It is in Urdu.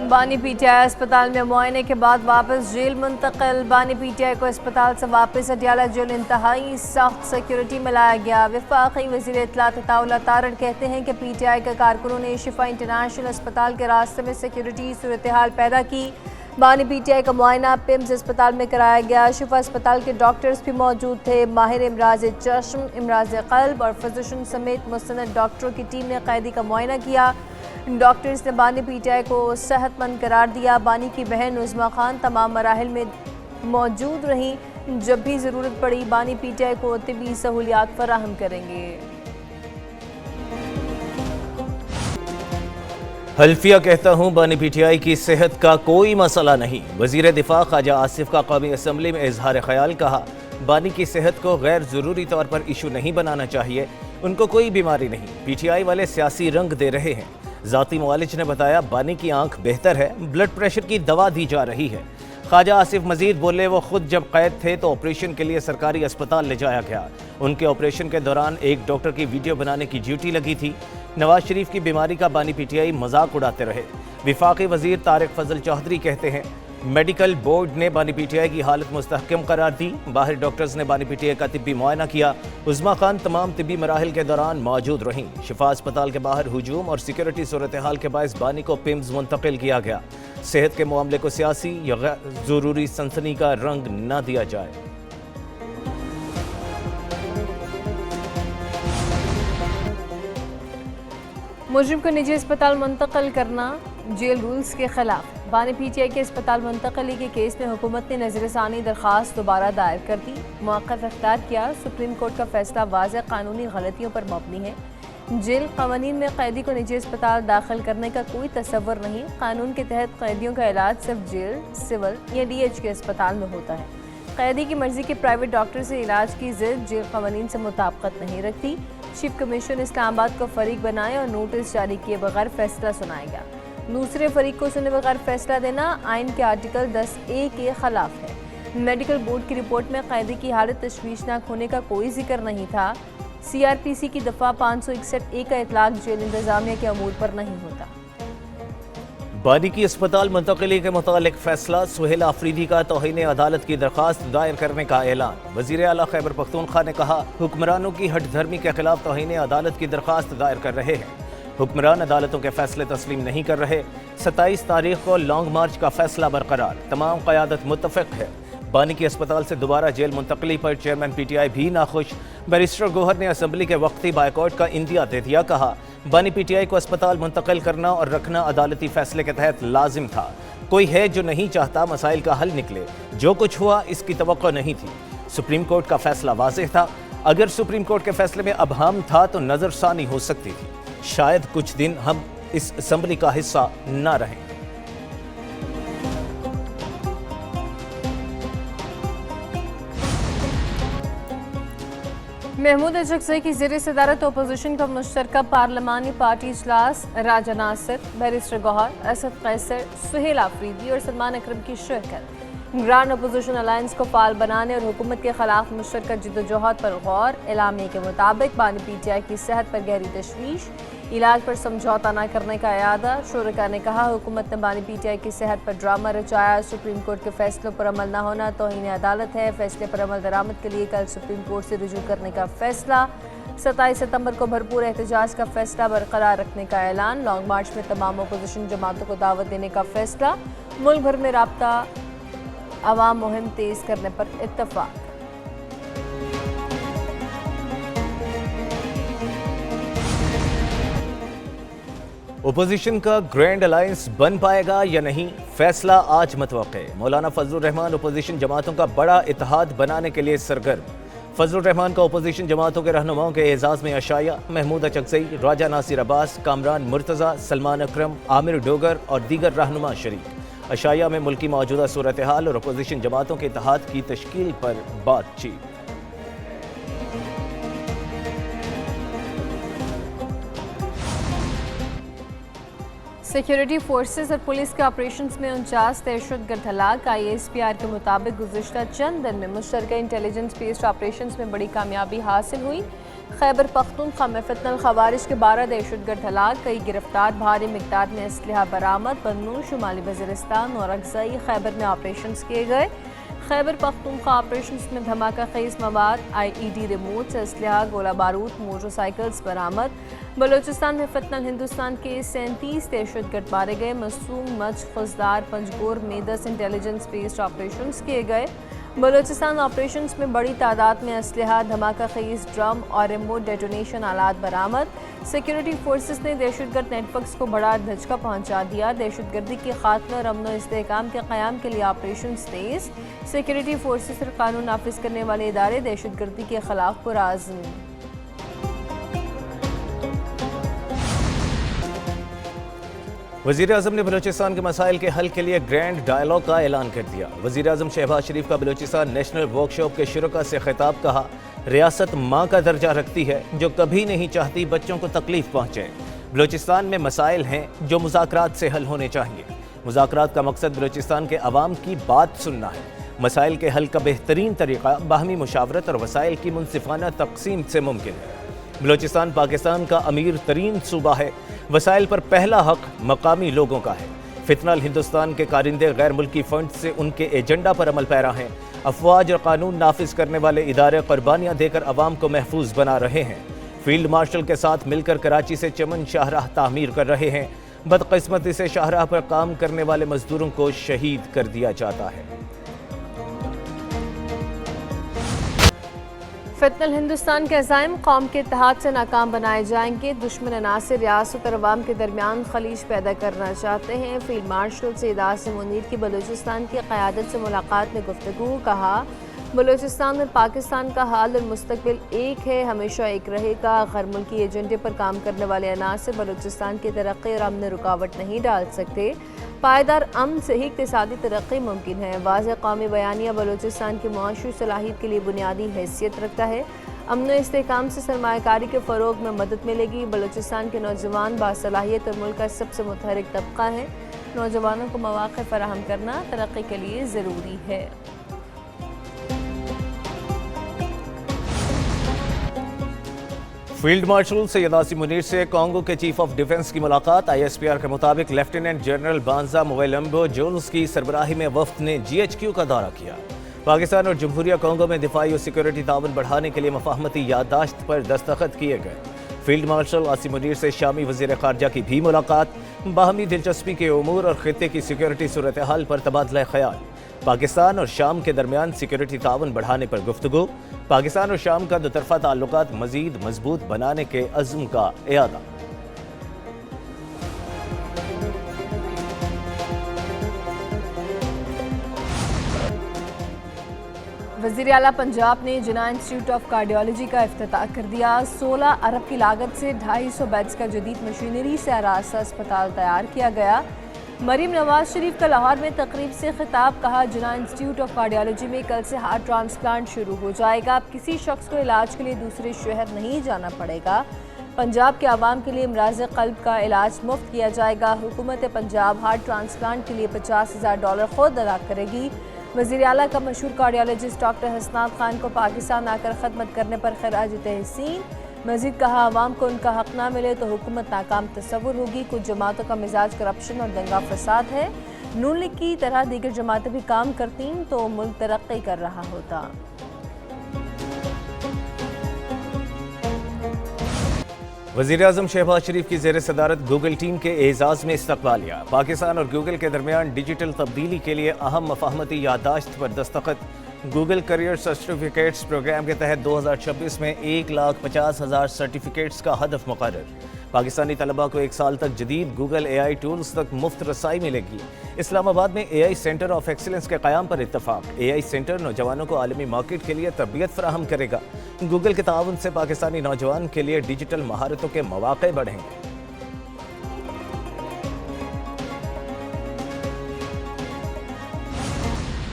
بانی پی ٹی آئی اسپتال میں معائنے کے بعد واپس جیل منتقل۔ بانی پی ٹی آئی کو اسپتال سے واپس اڈیالہ جیل انتہائی سخت سیکیورٹی میں لایا گیا۔ وفاقی وزیر اطلاعات عطاءاللہ تارڑ کہتے ہیں کہ پی ٹی آئی کے کارکنوں نے شفا انٹرنیشنل اسپتال کے راستے میں سیکیورٹی صورتحال پیدا کی۔ بانی پی ٹی آئی کا معائنہ پیمز اسپتال میں کرایا گیا۔ شفا اسپتال کے ڈاکٹرز بھی موجود تھے۔ ماہر امراض چشم، امراض قلب اور فزیشن سمیت مستند ڈاکٹروں کی ٹیم نے قیدی کا معائنہ کیا۔ ڈاکٹرز نے بانی پی ٹی آئی کو صحت مند قرار دیا۔ بانی کی بہن عظمیٰ خان تمام مراحل میں موجود رہیں۔ جب بھی ضرورت پڑی بانی پی ٹی آئی کو طبی سہولیات فراہم کریں گے۔ حلفیہ کہتا ہوں بانی پی ٹی آئی کی صحت کا کوئی مسئلہ نہیں۔ وزیر دفاع خواجہ آصف کا قومی اسمبلی میں اظہار خیال۔ کہا بانی کی صحت کو غیر ضروری طور پر ایشو نہیں بنانا چاہیے، ان کو کوئی بیماری نہیں، پی ٹی آئی والے سیاسی رنگ دے رہے ہیں۔ ذاتی معالج نے بتایا بانی کی آنکھ بہتر ہے، بلڈ پریشر کی دوا دی جا رہی ہے۔ خواجہ آصف مزید بولے وہ خود جب قید تھے تو آپریشن کے لیے سرکاری اسپتال لے جایا گیا۔ ان کے آپریشن کے دوران ایک ڈاکٹر کی ویڈیو بنانے کی ڈیوٹی لگی تھی۔ نواز شریف کی بیماری کا بانی پی ٹی آئی مذاق اڑاتے رہے۔ وفاقی وزیر طارق فضل چودھری کہتے ہیں میڈیکل بورڈ نے بانی پی ٹی آئی کی حالت مستحکم قرار دی۔ باہر ڈاکٹرز نے بانی پی ٹی آئی کا طبی معائنہ کیا۔ عظمیٰ خان تمام طبی مراحل کے دوران موجود رہیں۔ شفا اسپتال کے باہر ہجوم اور سیکیورٹی صورتحال کے باعث بانی کو پیمز منتقل کیا گیا۔ صحت کے معاملے کو سیاسی یا غیر ضروری سنسنی کا رنگ نہ دیا جائے۔ مجرم کو نجی اسپتال منتقل کرنا جیل رولز کے خلاف۔ بانی پی ٹی آئی کے اسپتال منتقلی کے کیس میں حکومت نے نظر ثانی درخواست دوبارہ دائر کر دی۔ موقف اختیار کیا۔ سپریم کورٹ کا فیصلہ واضح قانونی غلطیوں پر مبنی ہے۔ جیل قوانین میں قیدی کو نجی اسپتال داخل کرنے کا کوئی تصور نہیں۔ قانون کے تحت قیدیوں کا علاج صرف جیل، سول یا ڈی ایچ کے اسپتال میں ہوتا ہے۔ قیدی کی مرضی کے پرائیویٹ ڈاکٹر سے علاج کی ضد جیل قوانین سے مطابقت نہیں رکھتی۔ چیف کمیشن اسلام آباد کو فریق بنائے اور نوٹس جاری کیے بغیر فیصلہ سنائے گا۔ دوسرے فریق کو سنے بغیر فیصلہ دینا آئین کے آرٹیکل 10A کے خلاف ہے۔ میڈیکل بورڈ کی رپورٹ میں قیدی کی حالت تشویشناک ہونے کا کوئی ذکر نہیں تھا۔ سی آر پی سی کی دفعہ 561A کا اطلاق جیل انتظامیہ کے امور پر نہیں ہوتا۔ بانی کی اسپتال منتقلی کے متعلق فیصلہ۔ سہیل آفریدی کا توہین عدالت کی درخواست دائر کرنے کا اعلان۔ وزیر اعلیٰ خیبر پختونخوا نے کہا حکمرانوں کی ہٹ دھرمی کے خلاف توہین عدالت کی درخواست دائر کر رہے ہیں۔ حکمران عدالتوں کے فیصلے تسلیم نہیں کر رہے۔ 27 تاریخ کو لانگ مارچ کا فیصلہ برقرار۔ تمام قیادت متفق ہے۔ بانی کی اسپتال سے دوبارہ جیل منتقلی پر چیئرمین پی ٹی آئی بھی ناخوش۔ بیرسٹر گوہر نے اسمبلی کے وقتی بائیکاٹ کا عندیہ دے دیا۔ کہا بانی پی ٹی آئی کو اسپتال منتقل کرنا اور رکھنا عدالتی فیصلے کے تحت لازم تھا۔ کوئی ہے جو نہیں چاہتا مسائل کا حل نکلے۔ جو کچھ ہوا اس کی توقع نہیں تھی۔ سپریم کورٹ کا فیصلہ واضح تھا۔ اگر سپریم کورٹ کے فیصلے میں ابہام تھا تو نظر ثانی ہو سکتی تھی۔ شاید کچھ دن ہم اس اسمبلی کا حصہ نہ رہیں۔ محمود اچکزئی کی زیر صدارت اپوزیشن کا مشترکہ پارلیمانی پارٹی اجلاس۔ راجہ ناصر، بیرسٹر گوہر، اسد قیصر، سہیل آفریدی اور سلمان اکرم کی شرکت۔ گرانڈ اپوزیشن الائنس کو فعال بنانے اور حکومت کے خلاف مشترکہ جدوجہد پر غور۔ اعلامیے کے مطابق بانی پی ٹی آئی کی صحت پر گہری تشویش، علاج پر سمجھوتہ نہ کرنے کا اعادہ۔ شرکاء نے کہا حکومت نے بانی پی ٹی آئی کی صحت پر ڈرامہ رچایا۔ سپریم کورٹ کے فیصلوں پر عمل نہ ہونا توہین عدالت ہے۔ فیصلے پر عمل درآمد کے لیے کل سپریم کورٹ سے رجوع کرنے کا فیصلہ۔ 27 ستمبر کو بھرپور احتجاج کا فیصلہ برقرار رکھنے کا اعلان۔ لانگ مارچ میں تمام اپوزیشن جماعتوں کو دعوت دینے کا فیصلہ۔ ملک بھر میں رابطہ عوام مہم تیز کرنے پر اتفاق۔ اپوزیشن کا گرینڈ الائنس بن پائے گا یا نہیں، فیصلہ آج متوقع۔ مولانا فضل الرحمان اپوزیشن جماعتوں کا بڑا اتحاد بنانے کے لیے سرگرم۔ فضل الرحمان کا اپوزیشن جماعتوں کے رہنماؤں کے اعزاز میں عشائیہ۔ محمود اچکزئی، راجہ ناصر عباس، کامران مرتضی، سلمان اکرم، عامر ڈوگر اور دیگر رہنما شریک۔ عشائیہ میں ملکی موجودہ صورتحال اور اپوزیشن جماعتوں کے اتحاد کی تشکیل پر بات چیت۔ سیکیورٹی فورسز اور پولیس کے آپریشنز میں 49 دہشت گرد ہلاک۔ آئی ایس پی آر کے مطابق گزشتہ چند دن میں مشترکہ انٹیلیجنس بیسڈ آپریشنز میں بڑی کامیابی حاصل ہوئی۔ خیبر پختونخوا میں فتنہ الخوارج کے 12 دہشت گرد ہلاک، کئی گرفتار، بھاری مقدار میں اسلحہ برآمد، بنوں، شمالی وزیرستان اور اقصی خیبر میں آپریشنز کیے گئے۔ خیبر پختونخوا آپریشنز میں دھماکہ خیز مواد، آئی ای ڈی ریموٹس، اسلحہ، گولہ بارود، موٹر سائیکلز برآمد۔ بلوچستان میں فتنہ ہندوستان کے 37 دہشت گرد مارے گئے، مسوم، مچھ، خزدار، پنجگور میں 10 انٹیلیجنس بیسڈ آپریشنز کیے گئے۔ بلوچستان آپریشنز میں بڑی تعداد میں اسلحہ، دھماکہ خیز ڈرم اور ریموٹ ڈیٹونیشن آلات برآمد۔ سیکیورٹی فورسز نے دہشت گرد نیٹ ورکس کو بڑا دھچکا پہنچا دیا، دہشت گردی کے خاتمے اور امن و استحکام کے قیام کے لیے آپریشنز تیز۔ سیکیورٹی فورسز اور قانون نافذ کرنے والے ادارے دہشت گردی کے خلاف پرعزم۔ وزیر اعظم نے بلوچستان کے مسائل کے حل کے لیے گرینڈ ڈائیلاگ کا اعلان کر دیا۔ وزیر اعظم شہباز شریف کا بلوچستان نیشنل ورک شاپ کے شرکاء سے خطاب، کہا ریاست ماں کا درجہ رکھتی ہے جو کبھی نہیں چاہتی بچوں کو تکلیف پہنچے۔ بلوچستان میں مسائل ہیں جو مذاکرات سے حل ہونے چاہیے۔ مذاکرات کا مقصد بلوچستان کے عوام کی بات سننا ہے۔ مسائل کے حل کا بہترین طریقہ باہمی مشاورت اور وسائل کی منصفانہ تقسیم سے ممکن ہے۔ بلوچستان پاکستان کا امیر ترین صوبہ ہے، وسائل پر پہلا حق مقامی لوگوں کا ہے۔ فتنہ الہندوستان کے کارندے غیر ملکی فنڈ سے ان کے ایجنڈا پر عمل پیرا ہیں۔ افواج اور قانون نافذ کرنے والے ادارے قربانیاں دے کر عوام کو محفوظ بنا رہے ہیں۔ فیلڈ مارشل کے ساتھ مل کر کراچی سے چمن شاہراہ تعمیر کر رہے ہیں۔ بدقسمتی سے شاہراہ پر کام کرنے والے مزدوروں کو شہید کر دیا جاتا ہے۔ فتنہ الہندوستان کے عزائم قوم کے اتحاد سے ناکام بنائے جائیں گے۔ دشمن عناصر ریاست اور عوام کے درمیان خلیج پیدا کرنا چاہتے ہیں۔ فیلڈ مارشل سید عاصم منیر کی بلوچستان کی قیادت سے ملاقات میں گفتگو، کہا بلوچستان میں پاکستان کا حال اور مستقبل ایک ہے، ہمیشہ ایک رہے گا۔ غیر ملکی ایجنڈے پر کام کرنے والے عناصر بلوچستان کی ترقی اور امن میں رکاوٹ نہیں ڈال سکتے۔ پائیدار امن سے ہی اقتصادی ترقی ممکن ہے۔ واضح قومی بیانیہ بلوچستان کی معاشی صلاحیت کے لیے بنیادی حیثیت رکھتا ہے۔ امن و استحکام سے سرمایہ کاری کے فروغ میں مدد ملے گی۔ بلوچستان کے نوجوان باصلاحیت اور ملک کا سب سے متحرک طبقہ ہے۔ نوجوانوں کو مواقع فراہم کرنا ترقی کے لیے ضروری ہے۔ فیلڈ مارشل سید عاصم منیر سے کانگو کے چیف آف ڈیفنس کی ملاقات۔ آئی ایس پی آر کے مطابق لیفٹیننٹ جنرل بانزا مویلمبو جونز کی سربراہی میں وفد نے جی ایچ کیو کا دورہ کیا۔ پاکستان اور جمہوریہ کانگو میں دفاعی اور سیکورٹی تعاون بڑھانے کے لیے مفاہمتی یادداشت پر دستخط کیے گئے۔ فیلڈ مارشل عاصم منیر سے شامی وزیر خارجہ کی بھی ملاقات، باہمی دلچسپی کے امور اور خطے کی سیکورٹی صورتحال پر تبادلہ خیال۔ پاکستان اور شام کے درمیان سیکورٹی تعاون بڑھانے پر گفتگو۔ پاکستان اور شام کا دوطرفہ تعلقات مزید مضبوط بنانے کے عزم کا اعادہ۔ وزیر اعلیٰ پنجاب نے جناح انسٹیٹیوٹ آف کارڈیالوجی کا افتتاح کر دیا۔ 16 ارب کی لاگت سے 250 بیڈز کا جدید مشینری سے آراستہ اسپتال تیار کیا گیا۔ مریم نواز شریف کا لاہور میں تقریب سے خطاب، کہا جناح انسٹیٹیوٹ آف کارڈیالوجی میں کل سے ہارٹ ٹرانسپلانٹ شروع ہو جائے گا۔ اب کسی شخص کو علاج کے لیے دوسرے شہر نہیں جانا پڑے گا۔ پنجاب کے عوام کے لیے امراض قلب کا علاج مفت کیا جائے گا۔ حکومت پنجاب ہارٹ ٹرانسپلانٹ کے لیے $50,000 خود ادا کرے گی۔ وزیر اعلیٰ کا مشہور کارڈیالوجسٹ ڈاکٹر حسنات خان کو پاکستان آ کر خدمت کرنے پر خراج تحسین۔ مزید کہا عوام کو ان کا حق نہ ملے تو حکومت ناکام تصور ہوگی۔ کچھ جماعتوں کا مزاج کرپشن اور دنگا فساد ہے۔ نون لیگ کی طرح دیگر جماعتیں بھی کام کرتیں تو ملک ترقی کر رہا ہوتا۔ وزیر اعظم شہباز شریف کی زیر صدارت گوگل ٹیم کے اعزاز میں استقبالیہ۔ پاکستان اور گوگل کے درمیان ڈیجیٹل تبدیلی کے لیے اہم مفاہمتی یادداشت پر دستخط۔ گوگل کیریئر سرٹیفکیٹس پروگرام کے تحت 2026 میں 1,50,000 سرٹیفکیٹس کا ہدف مقرر۔ پاکستانی طلباء کو 1 سال تک جدید گوگل اے آئی ٹولز تک مفت رسائی ملے گی۔ اسلام آباد میں اے آئی سینٹر آف ایکسیلنس کے قیام پر اتفاق۔ اے آئی سینٹر نوجوانوں کو عالمی مارکیٹ کے لیے تربیت فراہم کرے گا۔ گوگل کے تعاون سے پاکستانی نوجوان کے لیے ڈیجیٹل مہارتوں کے مواقع بڑھیں گے۔